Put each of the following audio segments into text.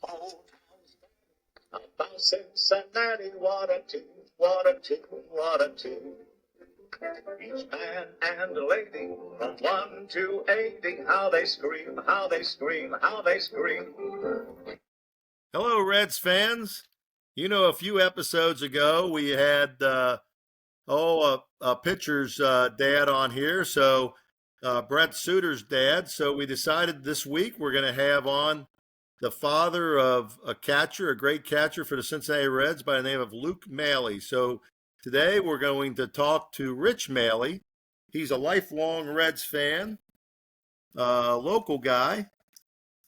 About Cincinnati, what a team, what a team, what a team. Each man and lady from 1 to 80, how they scream, how they scream, how they scream. Hello, Reds fans. You know, a few episodes ago, we had a pitcher's dad on here, so Brent Suter's dad. So we decided this week we're going to have on the father of a catcher, a great catcher for the Cincinnati Reds by the name of Luke Maile. So today we're going to talk to Rich Maile. He's a lifelong Reds fan, local guy,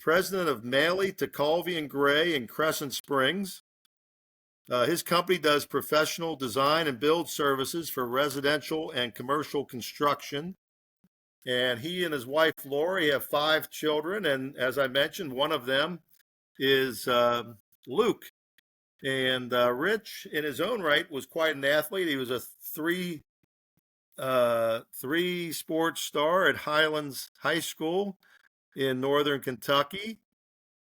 president of Maile, Tecalvi and Gray in Crescent Springs. His company does professional design and build services for residential and commercial construction. And he and his wife, Lori, have 5 children. And as I mentioned, one of them is Luke. And Rich, in his own right, was quite an athlete. He was a three sports star at Highlands High School in northern Kentucky.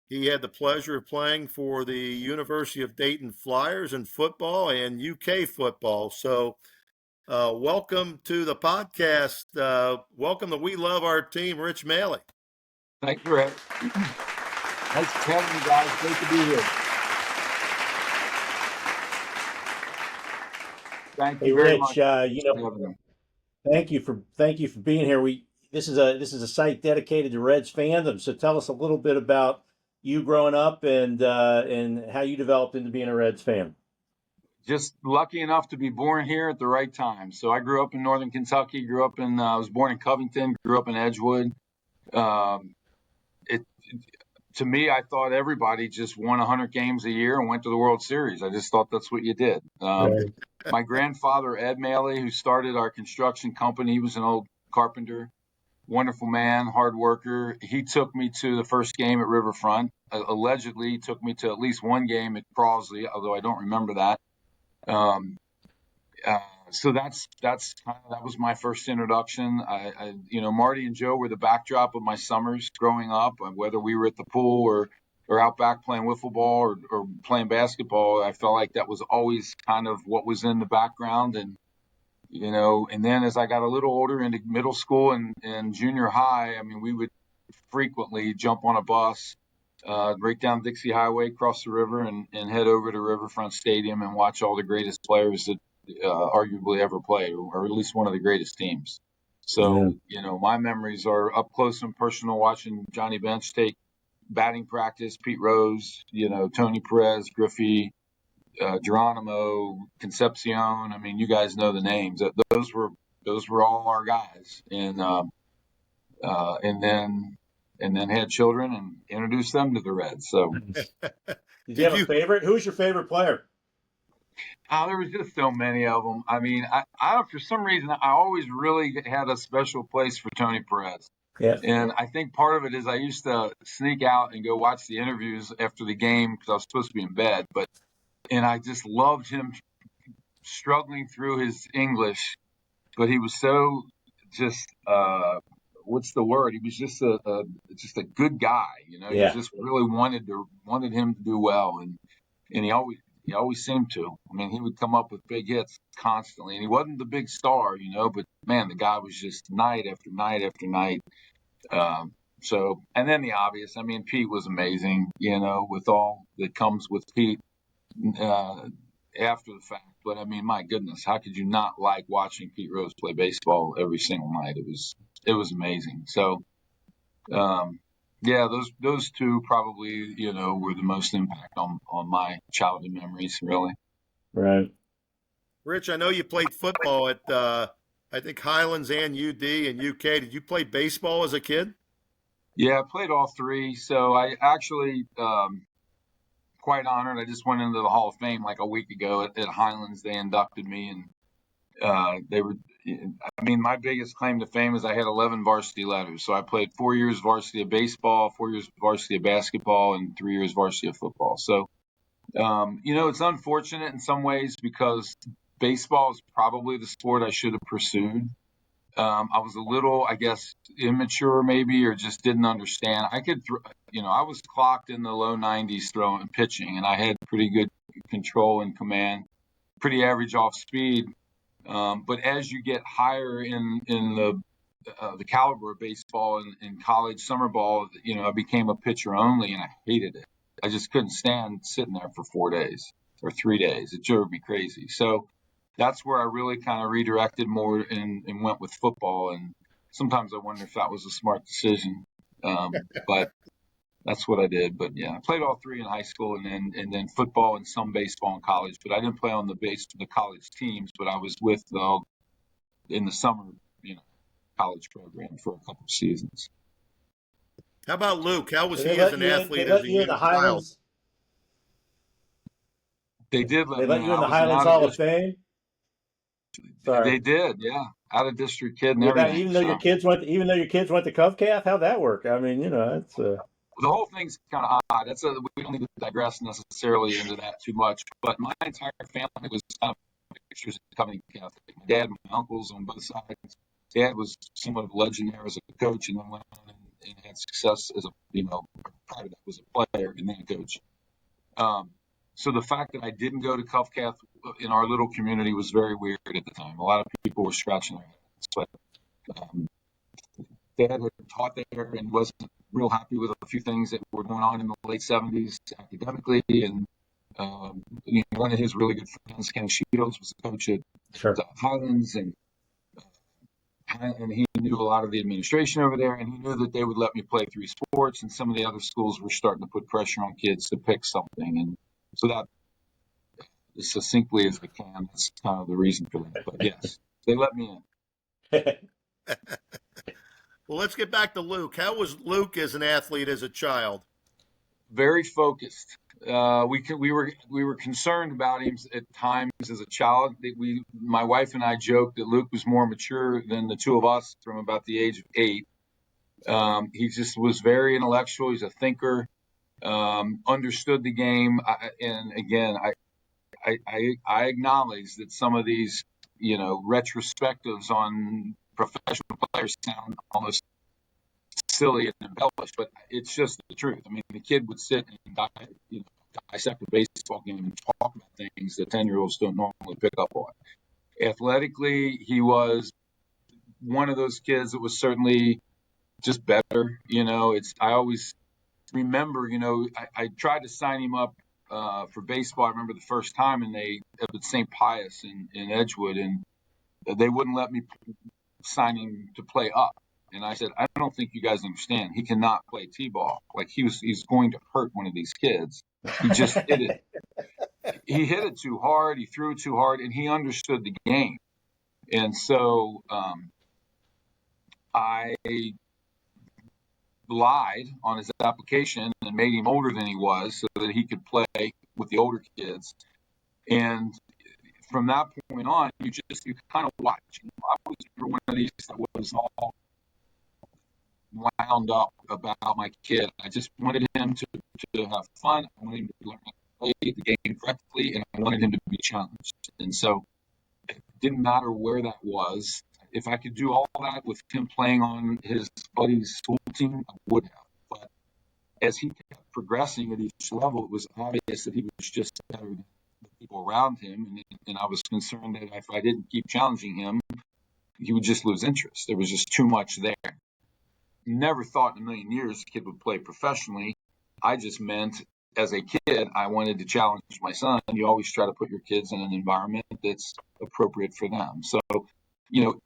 He had the pleasure of playing for the University of Dayton Flyers in football and UK football. So welcome to the podcast. Welcome to We Love Our Team, Rich Maile. Thank you, Rick. Nice to have you guys. Great to be here. Thank you very much. Thank you for being here. This is a site dedicated to Reds fandom. So tell us a little bit about you growing up and how you developed into being a Reds fan. Just lucky enough to be born here at the right time. So I grew up in northern Kentucky. I was born in Covington. Grew up in Edgewood. To me, I thought everybody just won 100 games a year and went to the World Series. I just thought that's what you did. Right. My grandfather, Ed Maile, who started our construction company, he was an old carpenter, wonderful man, hard worker. He took me to the first game at Riverfront. Allegedly, he took me to at least one game at Crosley, although I don't remember that. So that was my first introduction. Marty and Joe were the backdrop of my summers growing up, whether we were at the pool or out back playing wiffle ball or playing basketball. I felt like that was always kind of what was in the background. And then as I got a little older into middle school and junior high, I mean, we would frequently jump on a bus, break down Dixie Highway, cross the river, and head over to Riverfront Stadium and watch all the greatest players that arguably ever played, or at least one of the greatest teams. So, my memories are up close and personal, watching Johnny Bench take batting practice, Pete Rose, Tony Perez, Griffey, Geronimo, Concepcion. I mean, you guys know the names. Those were all our guys, and then had children and introduced them to the Reds. So, did you have a favorite? Who's your favorite player? There was just so many of them. I mean, I for some reason I always really had a special place for Tony Perez. Yeah. And I think part of it is I used to sneak out and go watch the interviews after the game because I was supposed to be in bed. And I just loved him struggling through his English, but he was so just what's the word? He was just a good guy, Yeah. You just really wanted him to do well, and he always seemed to. I mean, he would come up with big hits constantly, and he wasn't the big star, but man, the guy was just night after night after night. So, and then the obvious, I mean, Pete was amazing, with all that comes with Pete after the fact. But I mean, my goodness, how could you not like watching Pete Rose play baseball every single night? It was amazing. So, yeah, those two probably, were the most impact on my childhood memories, really. Right. Rich, I know you played football at, I think, Highlands and UD and UK. Did you play baseball as a kid? Yeah, I played all three. So I actually, quite honored. I just went into the Hall of Fame like a week ago at Highlands. They inducted me, and my biggest claim to fame is I had 11 varsity letters. So I played 4 years varsity of baseball, 4 years varsity of basketball, and 3 years varsity of football. So, it's unfortunate in some ways because baseball is probably the sport I should have pursued. I was a little, I guess, immature maybe, or just didn't understand. I was clocked in the low 90s throwing and pitching, and I had pretty good control and command, pretty average off speed. But as you get higher in the caliber of baseball and in college summer ball, I became a pitcher only, and I hated it. I just couldn't stand sitting there for 4 days or 3 days. It drove me crazy. So that's where I really kind of redirected more and went with football. And sometimes I wonder if that was a smart decision. But that's what I did. But yeah, I played all three in high school, and then football and some baseball in college. But I didn't play on the college teams. But I was with in the summer, college program for a couple of seasons. How about Luke? How was They he as let an you in. They athlete as let a you in the young child? Highlands. They did let They me let in. you in I the was an Highlands out of Hall of district. Fame. Sorry. They did, yeah, out of district kid and Without, everything. even though So even though your kids went to Covcath, how'd that work? I mean, it's the whole thing's kind of odd. We don't need to digress necessarily into that too much. But my entire family was kind of pictures of coming Catholic. My dad, my uncles on both sides. Dad was somewhat of a legend there as a coach, and then went on and had success as prior to that was a player and then a coach. So the fact that I didn't go to Covcath in our little community was very weird at the time. A lot of people were scratching their heads, but Dad had taught there and wasn't real happy with a few things that were going on in the late 70s academically. And one of his really good friends, Ken Shields, was a coach at sure. Highlands, and he knew a lot of the administration over there, and he knew that they would let me play 3 sports, and some of the other schools were starting to put pressure on kids to pick something. And so that, as succinctly as I can, that's kind of the reason for that. But yes, they let me in. Well, let's get back to Luke. How was Luke as an athlete as a child? Very focused. We were concerned about him at times as a child. My wife and I joked that Luke was more mature than the two of us from about the age of 8. He just was very intellectual. He's a thinker. Understood the game. And again, I acknowledge that some of these, retrospectives on professional players sound almost silly and embellished, but it's just the truth. I mean, the kid would sit and dissect a baseball game and talk about things that 10-year-olds don't normally pick up on. Athletically, he was one of those kids that was certainly just better. I always remember, I tried to sign him up for baseball. I remember the first time, and they up at St. Pius in Edgewood, and they wouldn't let me sign him to play up. And I said, I don't think you guys understand. He cannot play T-ball. Like he's going to hurt one of these kids. He just hit it. He hit it too hard. He threw it too hard, and he understood the game. And so I lied on his application and made him older than he was so that he could play with the older kids. And from that point on, you kind of watch. I was one of these that was all wound up about my kid. I just wanted him to have fun. I wanted him to learn how to play the game correctly, and I wanted him to be challenged. And so it didn't matter where that was. If I could do all that with him playing on his buddy's school team, I would have. But as he kept progressing at each level, it was obvious that he was just better than the people around him. And I was concerned that if I didn't keep challenging him, he would just lose interest. There was just too much there. Never thought in a million years a kid would play professionally. I just meant as a kid, I wanted to challenge my son. You always try to put your kids in an environment that's appropriate for them. So,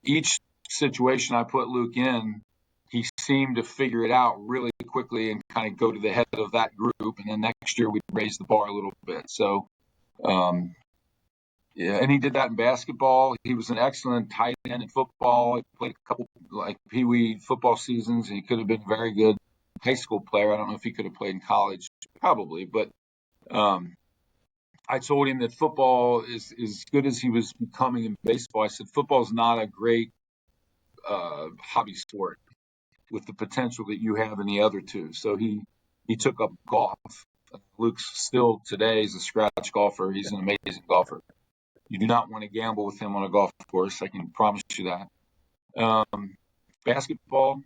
each situation I put Luke in, he seemed to figure it out really quickly and kind of go to the head of that group. And then next year we'd raise the bar a little bit. So, yeah, and he did that in basketball. He was an excellent tight end in football. He played a couple peewee football seasons, and he could have been a very good high school player. I don't know if he could have played in college, probably, but I told him that football is as good as he was becoming in baseball. I said football is not a great hobby sport with the potential that you have in the other two. So he took up golf. Luke's still today is a scratch golfer. He's an amazing golfer. You do not want to gamble with him on a golf course. I can promise you that. Basketball,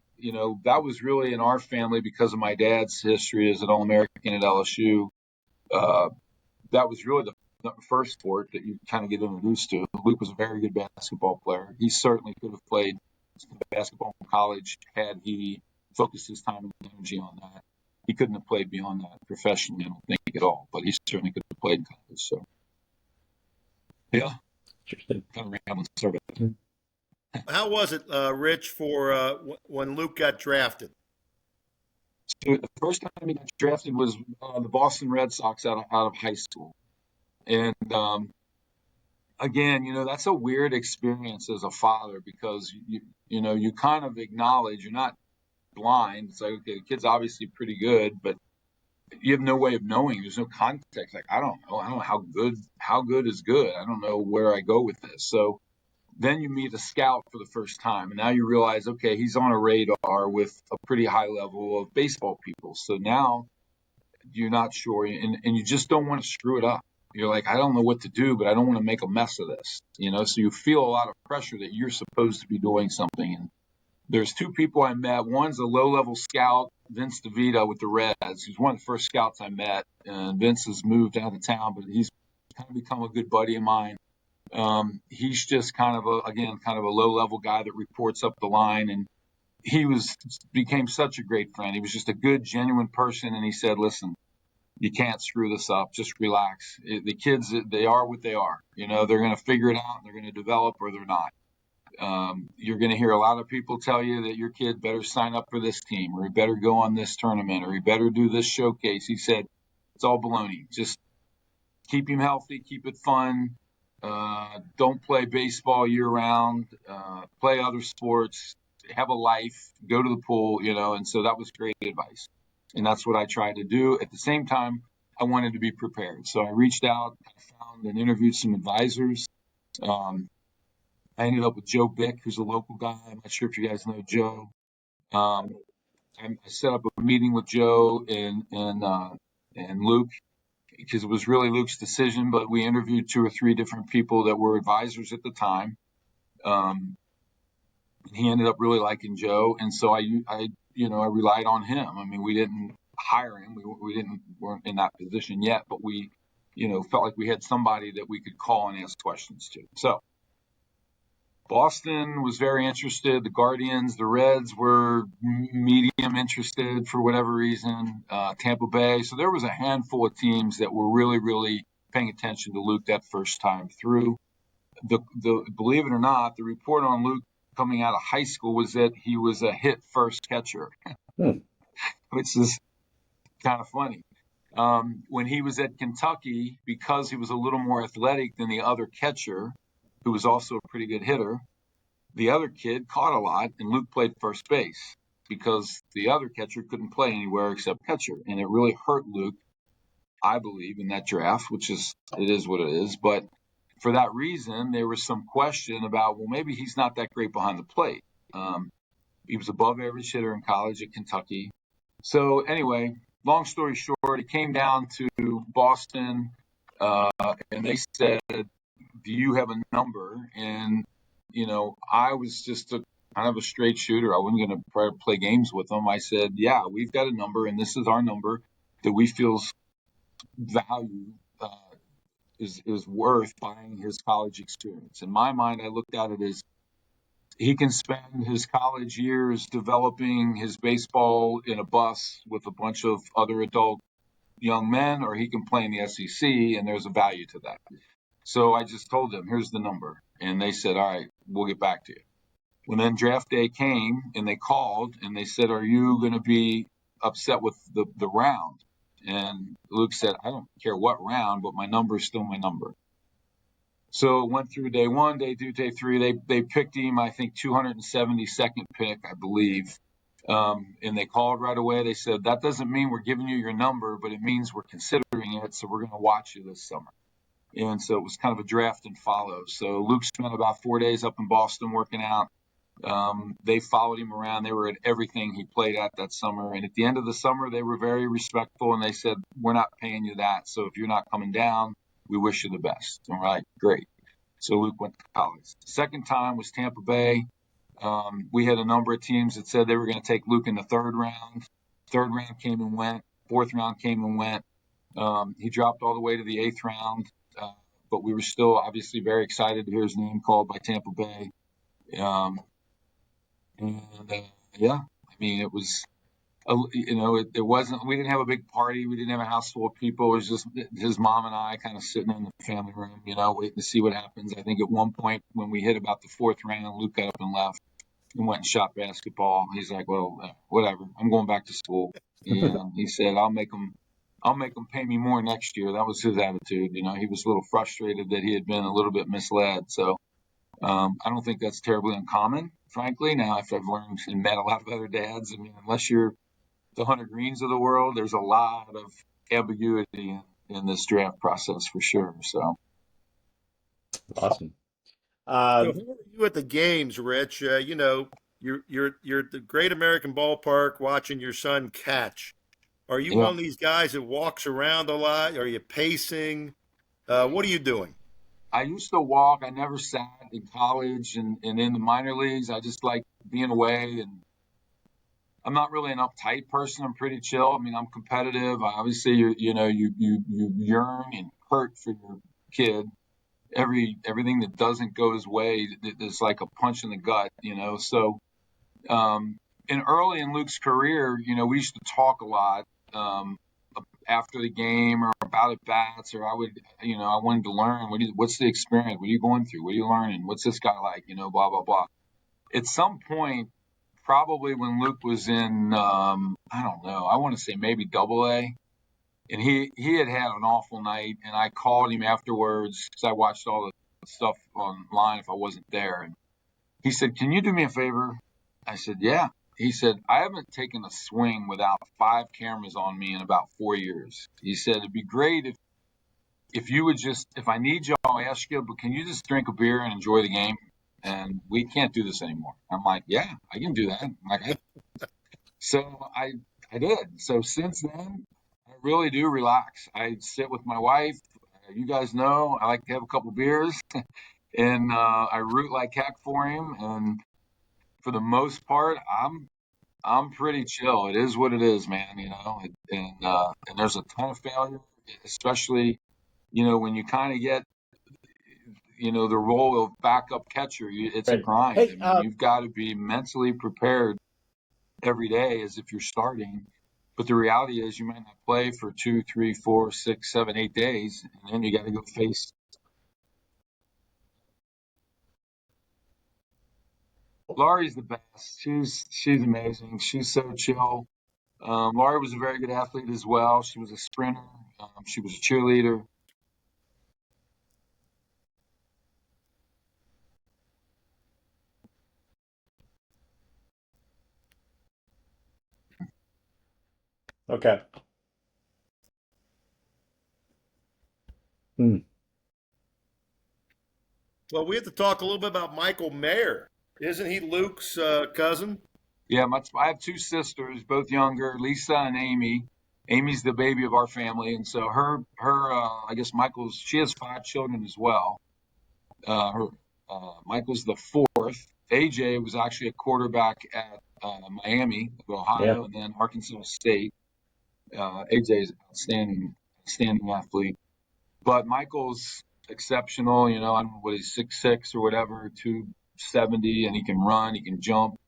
that was really in our family because of my dad's history as an All-American at LSU. Uh, that was really the first sport that you kind of get introduced to. Luke was a very good basketball player. He certainly could have played basketball in college had he focused his time and energy on that. He couldn't have played beyond that professionally, I don't think, at all, but he certainly could have played in college. So, yeah, Interesting. kind of rambling. Sorry about that. How was it, Rich, for when Luke got drafted? So the first time he got drafted was the Boston Red Sox out of high school. And again, that's a weird experience as a father because you kind of acknowledge you're not blind. It's like, okay, the kid's obviously pretty good, but you have no way of knowing. There's no context. Like, I don't know how good is good. I don't know where I go with this. So then you meet a scout for the first time, and now you realize, okay, he's on a radar with a pretty high level of baseball people. So now you're not sure, and you just don't want to screw it up. You're like, I don't know what to do, but I don't want to make a mess of this, So you feel a lot of pressure that you're supposed to be doing something. And there's two people I met. One's a low-level scout, Vince DeVita with the Reds. He's one of the first scouts I met, and Vince has moved out of town, but he's kind of become a good buddy of mine. He's just kind of a low-level guy that reports up the line, and he became such a great friend. He was just a good, genuine person, and he said, listen, you can't screw this up. Just relax. The kids, they are what they are. They're going to figure it out. They're going to develop or they're not. You're going to hear a lot of people tell you that your kid better sign up for this team, or he better go on this tournament, or he better do this showcase. He said, it's all baloney. Just keep him healthy, keep it fun. Don't play baseball year round. Play other sports. Have a life. Go to the pool, and so that was great advice. And that's what I tried to do. At the same time, I wanted to be prepared. So I reached out, I found and interviewed some advisors. I ended up with Joe Bick, who's a local guy. I'm not sure if you guys know Joe. I set up a meeting with Joe and Luke because it was really Luke's decision, but we interviewed 2 or 3 different people that were advisors at the time. He ended up really liking Joe, and so I relied on him. I mean, we didn't hire him. Weren't in that position yet, but we, felt like we had somebody that we could call and ask questions to. So Boston was very interested. The Guardians, the Reds were medium interested for whatever reason. Tampa Bay. So there was a handful of teams that were really, really paying attention to Luke that first time through. Believe it or not, the report on Luke coming out of high school was that he was a hit first catcher, which is kind of funny. When he was at Kentucky, because he was a little more athletic than the other catcher, who was also a pretty good hitter, the other kid caught a lot, and Luke played first base because the other catcher couldn't play anywhere except catcher. And it really hurt Luke, I believe, in that draft, it is what it is. But for that reason, there was some question about, well, maybe he's not that great behind the plate. He was above average hitter in college at Kentucky. So anyway, long story short, it came down to Boston, and they said, do you have a number? And, I was just kind of a straight shooter. I wasn't going to play games with them. I said, yeah, we've got a number, and this is our number that we feel's value is worth buying his college experience. In my mind, I looked at it as he can spend his college years developing his baseball in a bus with a bunch of other adult young men, or he can play in the SEC, and there's a value to that. So I just told them, here's the number. And they said, all right, we'll get back to you. When then draft day came and they called and they said, are you going to be upset with the round? And Luke said, I don't care what round, but my number is still my number. So it went through day 1, day 2, day 3. They picked him, I think, 272nd pick, I believe. And they called right away. They said, that doesn't mean we're giving you your number, but it means we're considering it. So we're going to watch you this summer. And so it was kind of a draft and follow. So Luke spent about 4 days up in Boston working out. They followed him around. They were at everything he played at that summer. And at the end of the summer, they were very respectful. And they said, we're not paying you that. So if you're not coming down, we wish you the best. All right, great. So Luke went to college. The second time was Tampa Bay. We had a number of teams that said they were going to take Luke in the third round. Third round came and went. Fourth round came and went. He dropped all the way to the eighth round, but we were still obviously very excited to hear his name called by Tampa Bay. And yeah, I mean, it was, it wasn't, we didn't have a big party. We didn't have a house full of people. It was just his mom and I kind of sitting in the family room, waiting to see what happens. I think at one point when we hit about the fourth round, Luke got up and left and went and shot basketball. He's like, well, whatever. I'm going back to school. And he said, I'll make them pay me more next year. That was his attitude. He was a little frustrated that he had been a little bit misled. So I don't think that's terribly uncommon, frankly. Now, after I've learned and met a lot of other dads, I mean, unless you're the Hunter Greens of the world, there's a lot of ambiguity in this draft process for sure. So Awesome. So who are you at the games, Rich? You're at the Great American Ballpark watching your son catch. Are you yeah, one of these guys that walks around a lot? Are you pacing? What are you doing? I used to walk. I never sat in college and in the minor leagues. I just like being away, and I'm not really an uptight person. I'm pretty chill. I mean, I'm competitive. Obviously, you yearn and hurt for your kid. Everything that doesn't go his way is like a punch in the gut. So and early in Luke's career, we used to talk a lot after the game or about at bats, or I wanted to learn what's the experience, what are you going through, what are you learning, what's this guy like, blah blah blah. At some point, probably when Luke was in, I don't know, I want to say maybe Double A, and he had an awful night, and I called him afterwards because I watched all the stuff online if I wasn't there, and he said, "Can you do me a favor?" I said, "Yeah." He said, "I haven't taken a swing without 5 cameras on me in about 4 years." He said, "It'd be great if you would just, if I need you, I'll ask you, but can you just drink a beer and enjoy the game? And we can't do this anymore." I'm like, "Yeah, I can do that." So I did. So since then, I really do relax. I sit with my wife. You guys know I like to have a couple beers, and I root like heck for him. And for the most part, I'm pretty chill. It is what it is, man. And there's a ton of failure, especially when you kind of get the role of backup catcher. It's a Right. grind. I Hey, mean, you've got to be mentally prepared every day as if you're starting. But the reality is, you might not play for 2, 3, 4, 6, 7, 8 days, and then you got to go face. Laurie's the best. She's amazing. She's so chill. Laurie was a very good athlete as well. She was a sprinter. She was a cheerleader. okay. Hmm. Well, we have to talk a little bit about Michael Mayer. Isn't he Luke's cousin? Yeah, I have 2 sisters, both younger, Lisa and Amy. Amy's the baby of our family, and so I guess she has 5 children as well. Her Michael's the 4th. AJ was actually a quarterback at Miami of Yeah. Ohio, and then Arkansas State. AJ is an outstanding athlete. But Michael's exceptional. I don't know what he's 6'6" or whatever, 270, and he can run, he can jump.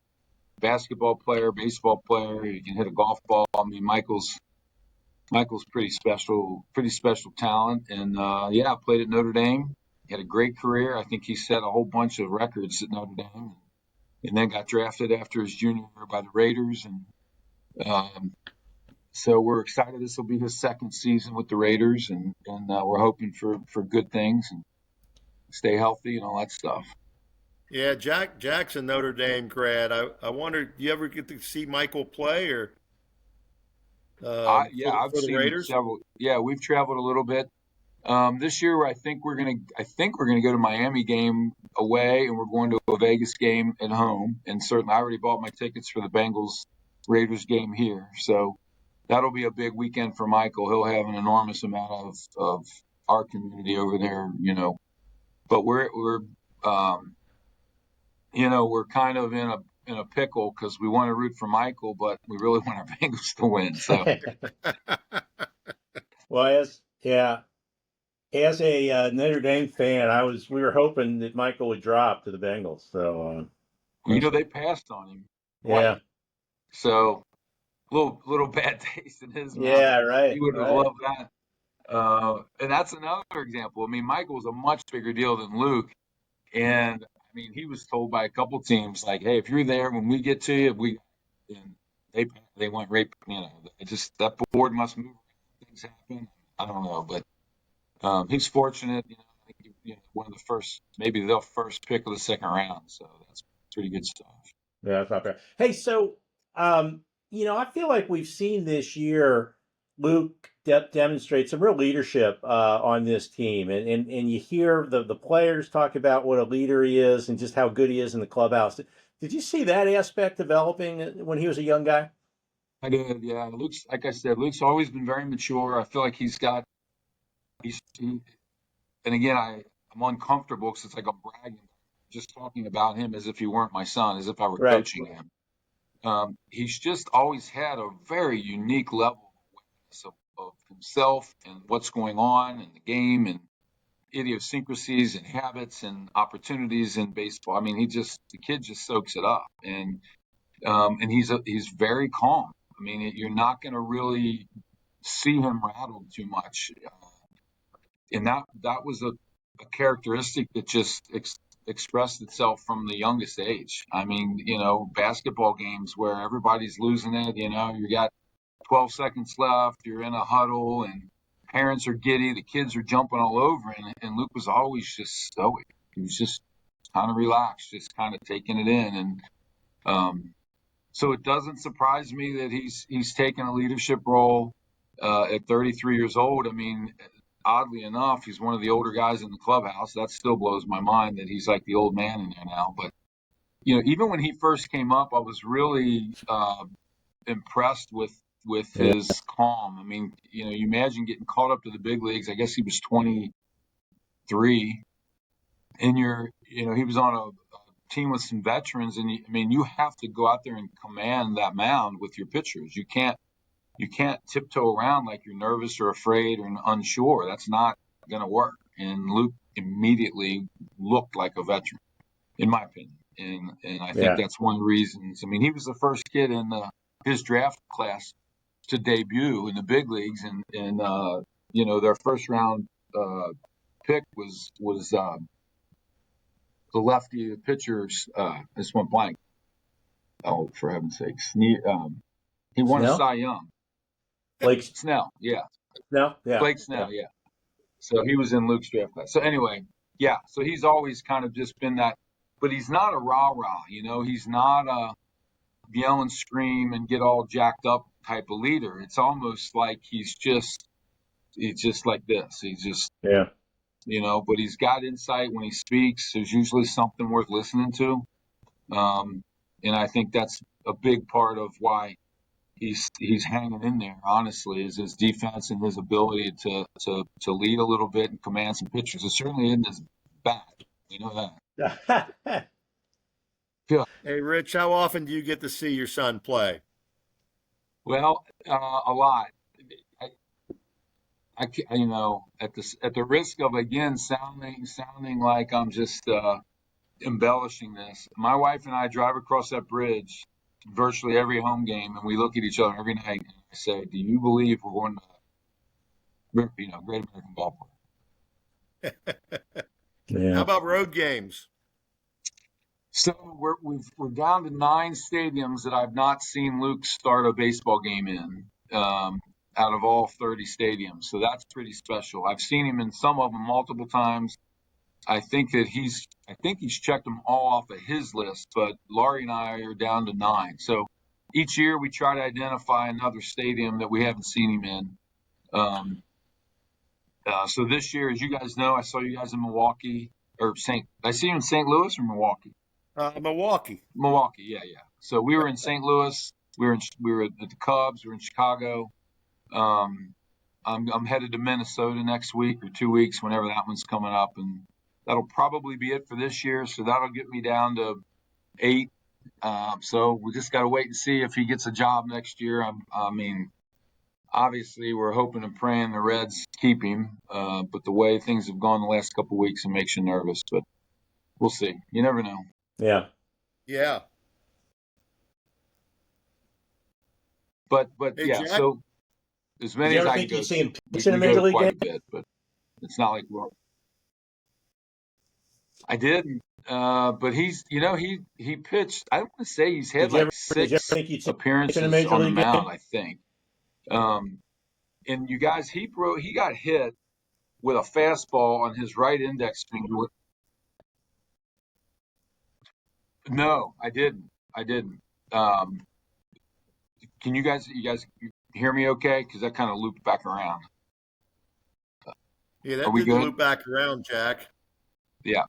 Basketball player, baseball player, he can hit a golf ball. I mean, Michael's pretty special talent. And yeah, played at Notre Dame. He had a great career. I think he set a whole bunch of records at Notre Dame, and then got drafted after his junior year by the Raiders. And so we're excited. This will be his second season with the Raiders, and we're hoping for good things and stay healthy and all that stuff. Yeah, Jackson, Notre Dame grad. I wonder, do you ever get to see Michael play or Yeah, I've for the seen Raiders? several. Yeah, we've traveled a little bit. This year, I think we're gonna go to Miami game away, and we're going to a Vegas game at home. And certainly, I already bought my tickets for the Bengals Raiders game here, so that'll be a big weekend for Michael. He'll have an enormous amount of our community over there, But we're we're kind of in a pickle because we want to root for Michael, but we really want our Bengals to win. So Well, as a Notre Dame fan, we were hoping that Michael would drop to the Bengals. So they passed on him twice. yeah, So little bad taste in his mouth. yeah, He right, would have right, loved that. And that's another example. I mean, Michael was a much bigger deal than Luke. And I mean, he was told by a couple teams, like, hey, if you're there when we get to you, and they went right, it just, that board must move. Things happen. I don't know, but he's fortunate. I think one of the first, maybe the first pick of the second round. So that's pretty good stuff. yeah, that's not bad. Hey, so um, I feel like we've seen this year Luke demonstrate some real leadership on this team, and you hear the players talk about what a leader he is and just how good he is in the clubhouse. Did you see that aspect developing when he was a young guy? I did, yeah. Like I said, Luke's always been very mature. I feel like and again, I'm uncomfortable because it's like I'm bragging, just talking about him as if he weren't my son, as if I were Right. coaching him. He's just always had a very unique level of awareness of himself and what's going on in the game and idiosyncrasies and habits and opportunities in baseball. I mean, the kid just soaks it up, and he's very calm. I mean, you're not going to really see him rattled too much, and that was a characteristic that just expressed itself from the youngest age. I mean, basketball games where everybody's losing it. You got 12 seconds left, you're in a huddle, and parents are giddy, the kids are jumping all over, and Luke was always just stoic. He was just kind of relaxed, just kind of taking it in, and so it doesn't surprise me that he's taken a leadership role at 33 years old. I mean, oddly enough, he's one of the older guys in the clubhouse. That still blows my mind that he's like the old man in there now. But even when he first came up, I was really impressed with his calm. I mean, you imagine getting caught up to the big leagues. I guess he was 23, and he was on a team with some veterans, and you have to go out there and command that mound with your pitchers. You can't tiptoe around like you're nervous or afraid or unsure. That's not going to work. And Luke immediately looked like a veteran, in my opinion. And I think that's one of the reasons. I mean, he was the first kid in his draft class to debut in the big leagues, and their first round pick was the lefty pitchers. This went blank. Oh, for heaven's sakes! He won a Cy Young. Blake Snell, yeah. Snell, yeah. Blake Snell, yeah. So he was in Luke's draft class. So anyway, yeah. So he's always kind of just been that, but he's not a rah-rah. He's not a yell and scream and get all jacked up type of leader. It's almost like he's just like this. He's just but he's got insight when he speaks. There's usually something worth listening to, and I think that's a big part of why he's hanging in there. Honestly, is his defense and his ability to lead a little bit and command some pitchers. It certainly isn't his bat. We know that. Yeah. Hey, Rich, how often do you get to see your son play? Well, a lot. I at the risk of again sounding like I'm just embellishing this. My wife and I drive across that bridge virtually every home game, and we look at each other every night and I say, "Do you believe we're going to, Great American Ballpark?" Yeah. How about road games? So we're down to 9 stadiums that I've not seen Luke start a baseball game in, out of all 30 stadiums. So that's pretty special. I've seen him in some of them multiple times. I think he's checked them all off of his list, but Laurie and I are down to 9. So each year we try to identify another stadium that we haven't seen him in. So this year, as you guys know, I saw you guys in Milwaukee I see you in St. Louis or Milwaukee? Milwaukee. Milwaukee, yeah. So we were in St. Louis. We were at the Cubs. We were in Chicago. I'm headed to Minnesota next week or 2 weeks, whenever that one's coming up, and that'll probably be it for this year. So that'll get me down to 8. So we just got to wait and see if he gets a job next year. I mean, obviously we're hoping and praying the Reds keep him, but the way things have gone the last couple of weeks, it makes you nervous. But we'll see. You never know. Yeah. Yeah. But Hey, yeah. Jack. So as Did many you as ever I can think go you'd see him to, pitch in a we go major to league quite game? a bit, but it's not like I did. But he's, he pitched. I don't want to say he's had like Did you ever 6 think you'd see him pitch in a appearances major on the league mound, game? I think. And you guys, he got hit with a fastball on his right index finger. No, I didn't. I didn't. Um, can you guys hear me okay? Because that kind of looped back around. Yeah, Are that we did the good? loop back around, Jack. Yeah.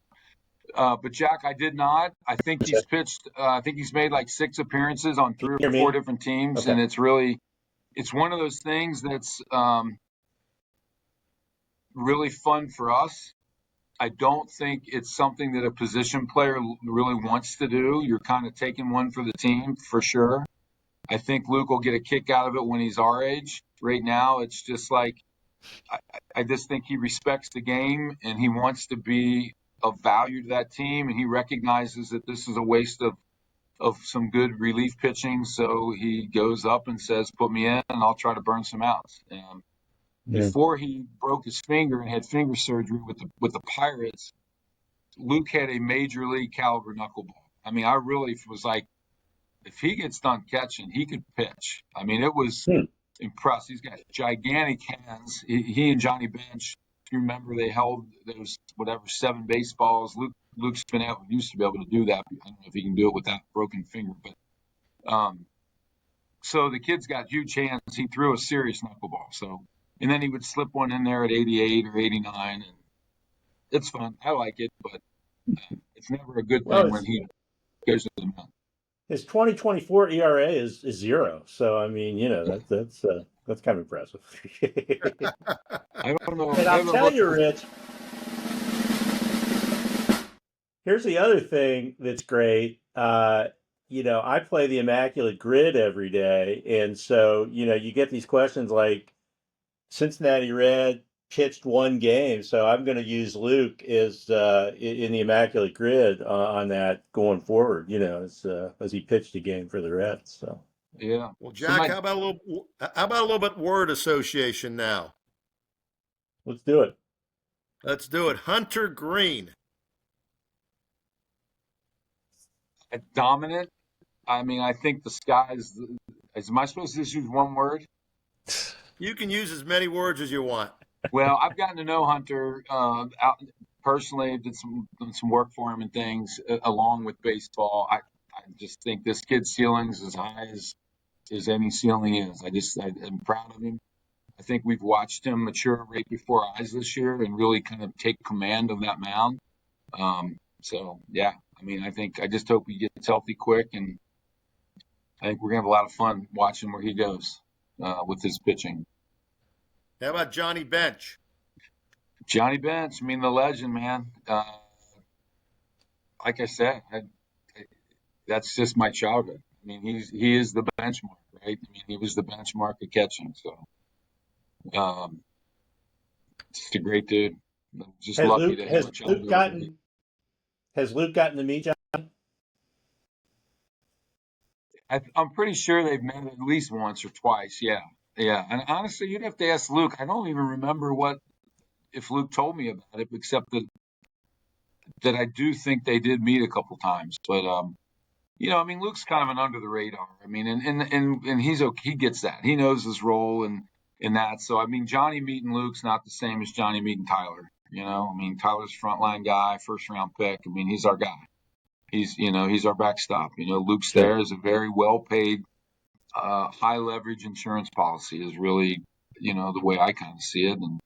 But Jack, I did not. I think Okay. he's pitched. I think he's made like 6 appearances on Can 3 you hear or 4 me? different teams, Okay. and it's one of those things that's really fun for us. I don't think it's something that a position player really wants to do. You're kind of taking one for the team for sure. I think Luke will get a kick out of it when he's our age. Right now, it's just like I just think he respects the game and he wants to be of value to that team, and he recognizes that this is a waste of some good relief pitching. So he goes up and says, "Put me in, and I'll try to burn some outs." Yeah. Before he broke his finger and had finger surgery with the Pirates, Luke had a major league caliber knuckleball. I mean, I really was like, if he gets done catching, he could pitch. I mean, it was Hmm. impressive. He's got gigantic hands. He and Johnny Bench, if you remember, they held those 7 baseballs. Luke's used to be able to do that. I don't know if he can do it with that broken finger, but so the kid's got huge hands. He threw a serious knuckleball. So, and then he would slip one in there at 88 or 89, and it's fun. I like it, but it's never a good Well, thing when he goes to the mound. his 2024 ERA is 0. So I mean, that's kind of impressive. I don't know. And I I'll haven't tell looked you, at his. Rich, here's the other thing that's great. I play the Immaculate Grid every day, and so you get these questions like Cincinnati Red pitched 1 game, so I'm going to use Luke as in the Immaculate Grid on that going forward. As he pitched a game for the Reds. So Yeah. Well, So Jack, my how about a little bit word association now? let's do it. Let's do it. Hunter Green. dominant. I mean, I think the sky's. Am I supposed to just use one word? You can use as many words as you want. Well, I've gotten to know Hunter out personally. Did some work for him and things along with baseball. I just think this kid's ceiling is as high as any ceiling is. I'm proud of him. I think we've watched him mature right before our eyes this year and really kind of take command of that mound. So yeah, I mean, I just hope he gets healthy quick, and I think we're gonna have a lot of fun watching where he goes with his pitching. How about Johnny Bench? Johnny Bench, I mean, the legend, man. Like I said, that's just my childhood. I mean, he is the benchmark, right? I mean, he was the benchmark of catching. So, just a great dude. I'm just Has lucky Luke to have has a Luke childhood with him. gotten has Luke gotten to meet John? I'm pretty sure they've met at least once or twice. Yeah, yeah. And honestly, you'd have to ask Luke. I don't even remember if Luke told me about it, except that I do think they did meet a couple times. But I mean, Luke's kind of an under the radar. I mean, and he's okay. He gets that. He knows his role and in that. So I mean, Johnny meeting Luke's not the same as Johnny meeting Tyler. I mean, Tyler's frontline guy, first round pick. I mean, he's our guy. He's our backstop. Luke's Sure. there is a very well paid, high leverage insurance policy is really, the way I kind of see it. And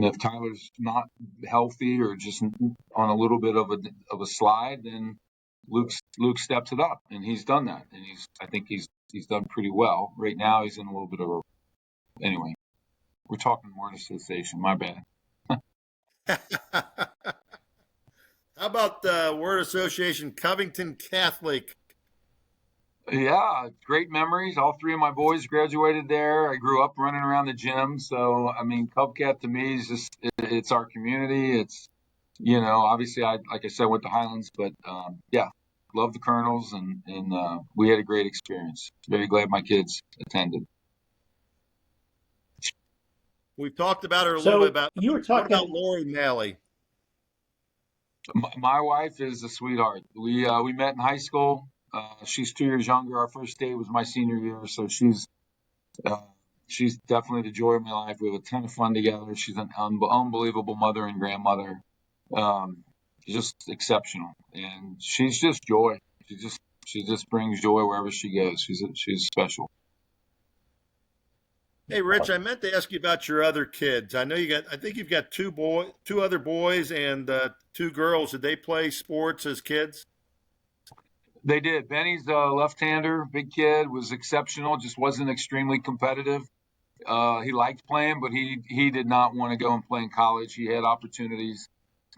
if Tyler's not healthy or just on a little bit of a slide, then Luke steps it up, and he's done that, and I think he's done pretty well. Right now, he's in a little bit of anyway. We're talking word association. My bad. How How about the word association Covington Catholic? Yeah, great memories. All three of my boys graduated there. I grew up running around the gym. So, I mean, Cubcat to me is just, it's our community. It's, obviously like I said, went to Highlands, but yeah, love the Colonels and we had a great experience. Very glad my kids attended. We've talked about her a little bit. So About you were what about talking. Lori Maile? My wife is a sweetheart. We met in high school. She's 2 years younger. Our first date was my senior year, so uh, she's definitely the joy of my life. We have a ton of fun together. She's an unbelievable mother and grandmother. Um, just exceptional, and she's just joy. She just brings joy wherever she goes. She's special. Hey, Rich, I meant to ask you about your other kids. I think you've got two other boys and two girls. Did they play sports as kids? They did. Benny's a left-hander, big kid, was exceptional. Just wasn't extremely competitive. He liked playing, but he did not want to go and play in college. He had opportunities.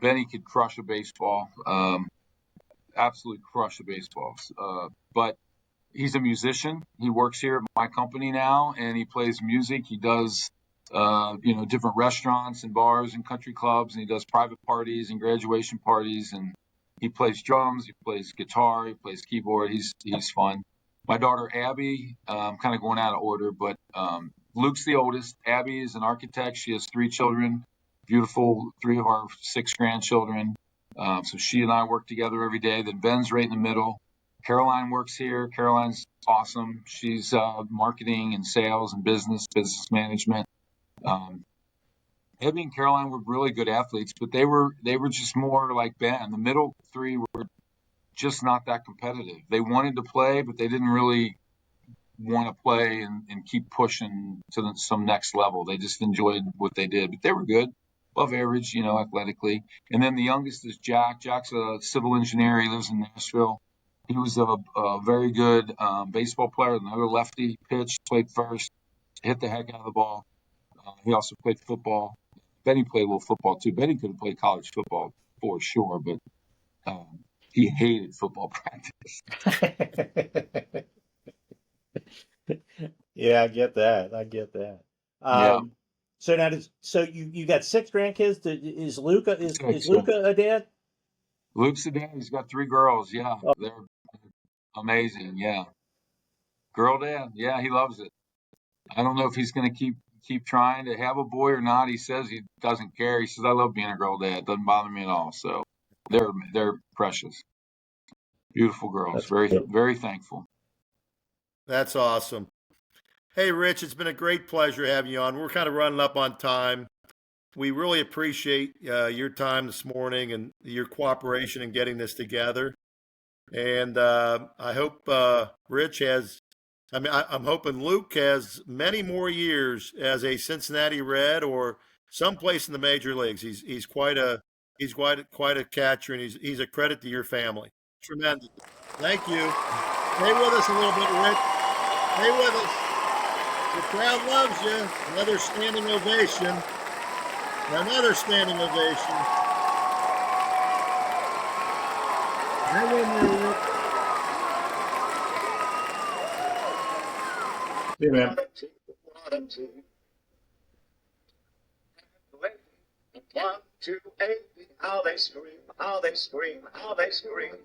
Benny could crush a baseball, absolutely crush a baseball. But he's a musician. He works here at my company now, and he plays music. He does, different restaurants and bars and country clubs, and he does private parties and graduation parties. And he plays drums. He plays guitar. He plays keyboard. He's fun. My daughter Abby, kind of going out of order, but Luke's the oldest. Abby is an architect. She has 3 children, beautiful, 3 of our 6 grandchildren. So she and I work together every day. Then Ben's right in the middle. Caroline works here. Caroline's awesome. She's marketing and sales and business management. Um, Abby and Caroline were really good athletes, but they were just more like Ben. The middle 3 were just not that competitive. They wanted to play, but they didn't really want to play and keep pushing to some next level. They just enjoyed what they did, but they were good, above average, athletically. And then the youngest is Jack. Jack's a civil engineer. He lives in Nashville. He was a very good baseball player, another lefty, pitched, played first, hit the heck out of the ball. He also played football. Benny played a little football too. Benny could have played college football for sure, but he hated football practice. Yeah, I get that. I get that. Yeah, So now, you got 6 grandkids? Is Luca is six. Luca a dad? Luke's the dad. He's got 3 girls. Yeah, Oh, they're amazing. Yeah, girl dad. Yeah, he loves it. I don't know if he's going to keep trying to have a boy or not. He says he doesn't care. He says I love being a girl dad. It doesn't bother me at all. So they're precious, beautiful girls. that's Very great. very thankful. That's awesome. Hey, Rich, it's been a great pleasure having you on. We're kind of running up on time. We really appreciate your time this morning and your cooperation in getting this together. And I hope Rich has. I'm hoping Luke has many more years as a Cincinnati Red or someplace in the major leagues. He's quite a catcher, and he's a credit to your family. Tremendous. Thank you. Stay with us a little bit, Rich. Stay with us. The crowd loves you. Another standing ovation. Another standing ovation. Hang in there, Rick. Yeah, man. What a two, what a two. And 1, 2, 8, how they scream, how they scream, how they scream.